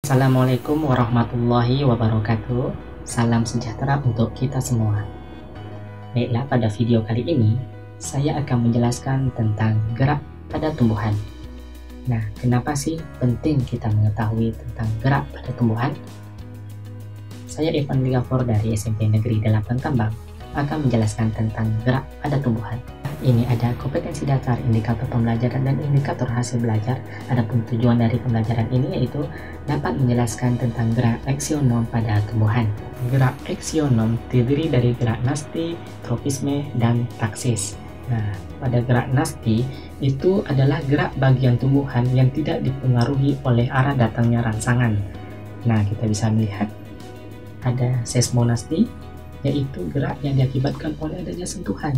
Assalamualaikum warahmatullahi wabarakatuh. Salam sejahtera untuk kita semua. Baiklah, pada video kali ini saya akan menjelaskan tentang gerak pada tumbuhan. Nah, kenapa sih penting kita mengetahui tentang gerak pada tumbuhan? Saya Irfan Ligafor dari SMP Negeri 8 Tambang akan menjelaskan tentang gerak pada tumbuhan. Ini ada kompetensi dasar, indikator pembelajaran, dan indikator hasil belajar. Adapun tujuan dari pembelajaran ini yaitu dapat menjelaskan tentang gerak eksionom pada tumbuhan. Gerak eksionom terdiri dari gerak nasti, tropisme, dan taksis. Nah, pada gerak nasti itu adalah gerak bagian tumbuhan yang tidak dipengaruhi oleh arah datangnya rangsangan. Nah, kita bisa melihat ada seismonasti, yaitu gerak yang diakibatkan oleh adanya sentuhan.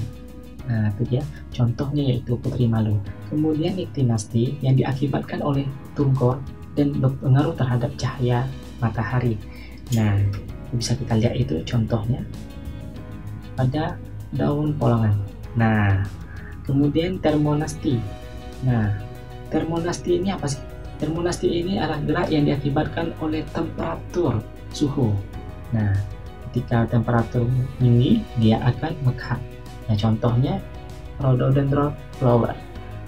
Nah, itu dia contohnya, yaitu putri malu. Kemudian iktinasti yang diakibatkan oleh tunggor dan berpengaruh terhadap cahaya matahari. Nah, bisa kita lihat itu contohnya pada daun polongan. Nah, kemudian termonasti. Nah, termonasti ini apa sih? Termonasti ini adalah gerak yang diakibatkan oleh temperatur suhu. Nah, ketika temperatur tinggi dia akan mekar. Nah, contohnya rhododendron flower.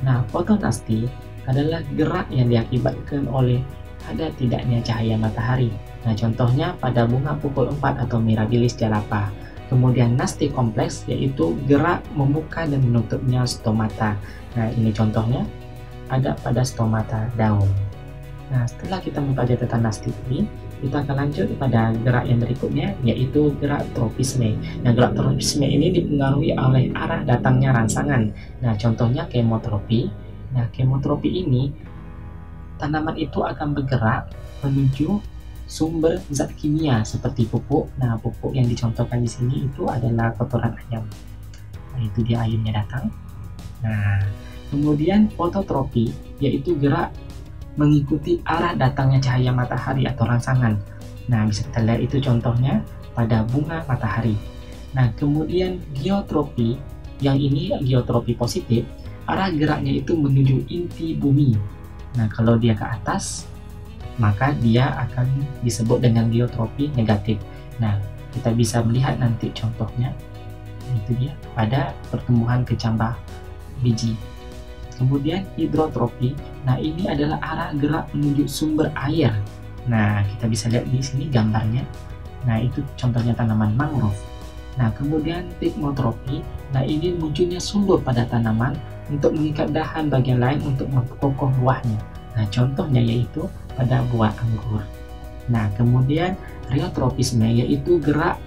Nah, fotonasti adalah gerak yang diakibatkan oleh ada tidaknya cahaya matahari. Nah, contohnya pada bunga pukul 4 atau Mirabilis jalapa. Kemudian nasti kompleks yaitu gerak membuka dan menutupnya stomata. Nah, ini contohnya ada pada stomata daun. Nah, setelah kita mempelajari tentang nasti ini, kita akan lanjut pada gerak yang berikutnya, yaitu gerak tropisme. Nah, gerak tropisme ini dipengaruhi oleh arah datangnya rangsangan. Nah, contohnya kemotropi. Nah, kemotropi ini tanaman itu akan bergerak menuju sumber zat kimia seperti pupuk. Nah, pupuk yang dicontohkan di sini itu adalah kotoran ayam. Nah, itu dia ayamnya datang. Nah, kemudian fototropi yaitu gerak mengikuti arah datangnya cahaya matahari atau rangsangan. Nah, bisa kita lihat itu contohnya pada bunga matahari. Nah, kemudian geotropi, yang ini geotropi positif, arah geraknya itu menuju inti bumi. Nah, kalau dia ke atas, maka dia akan disebut dengan geotropi negatif. Nah, kita bisa melihat nanti contohnya, itu dia pada pertumbuhan kecambah biji. Kemudian hidrotropi, nah ini adalah arah gerak menuju sumber air. Nah, kita bisa lihat di sini gambarnya. Nah, itu contohnya tanaman mangrove. Nah, kemudian pigmotropi, nah ini munculnya sumber pada tanaman untuk mengikat dahan bagian lain untuk memperkokoh buahnya. Nah, contohnya yaitu pada buah anggur. Nah, kemudian rheotropisme yaitu gerak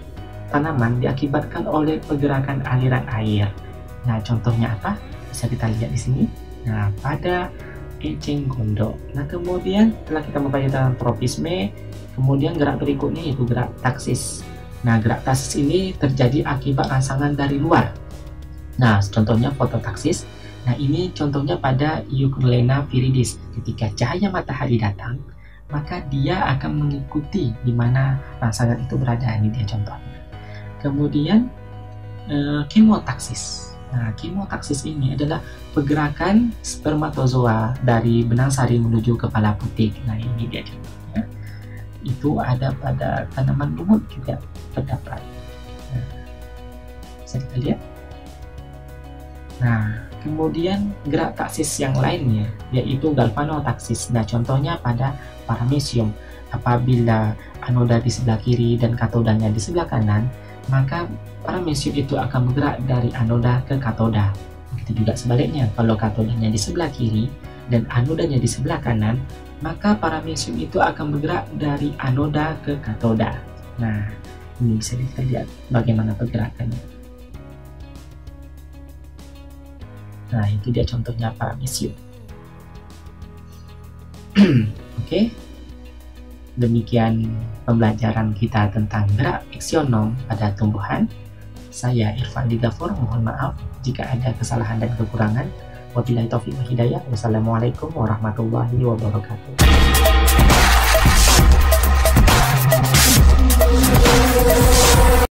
tanaman diakibatkan oleh pergerakan aliran air. Nah, contohnya apa? Bisa kita lihat di sini. Nah, pada eceng gondok. Nah, kemudian setelah kita mempelajari tentang tropisme, kemudian gerak berikutnya yaitu gerak taksis. Nah, gerak taksis ini terjadi akibat rangsangan dari luar. Nah, contohnya fototaksis. Nah, ini contohnya pada Euclena viridis. Ketika cahaya matahari datang, maka dia akan mengikuti di mana rangsangan itu berada. Ini dia contohnya. Kemudian kemotaksis. Nah, kemotaksis ini adalah pergerakan spermatozoa dari benang sari menuju kepala putih. Nah, ini dia contohnya. Itu ada pada tanaman lumut juga terdapat. Nah, bisa kita lihat. Nah, kemudian gerak taksis yang lainnya yaitu galvanotaksis. Nah, contohnya pada paramecium. Apabila anoda di sebelah kiri dan katodanya di sebelah kanan, maka paramecium itu akan bergerak dari anoda ke katoda. Begitu juga sebaliknya, kalau katodanya di sebelah kiri dan anodanya di sebelah kanan, maka paramecium itu akan bergerak dari anoda ke katoda. Nah, ini bisa kita lihat bagaimana pergerakannya. Nah, itu dia contohnya paramecium. Oke. Demikian pembelajaran kita tentang gerak eksionom pada tumbuhan. Saya Irfan Ligafor, mohon maaf jika ada kesalahan dan kekurangan. Wabillahi taufiq wal hidayah. Wassalamualaikum warahmatullahi wabarakatuh.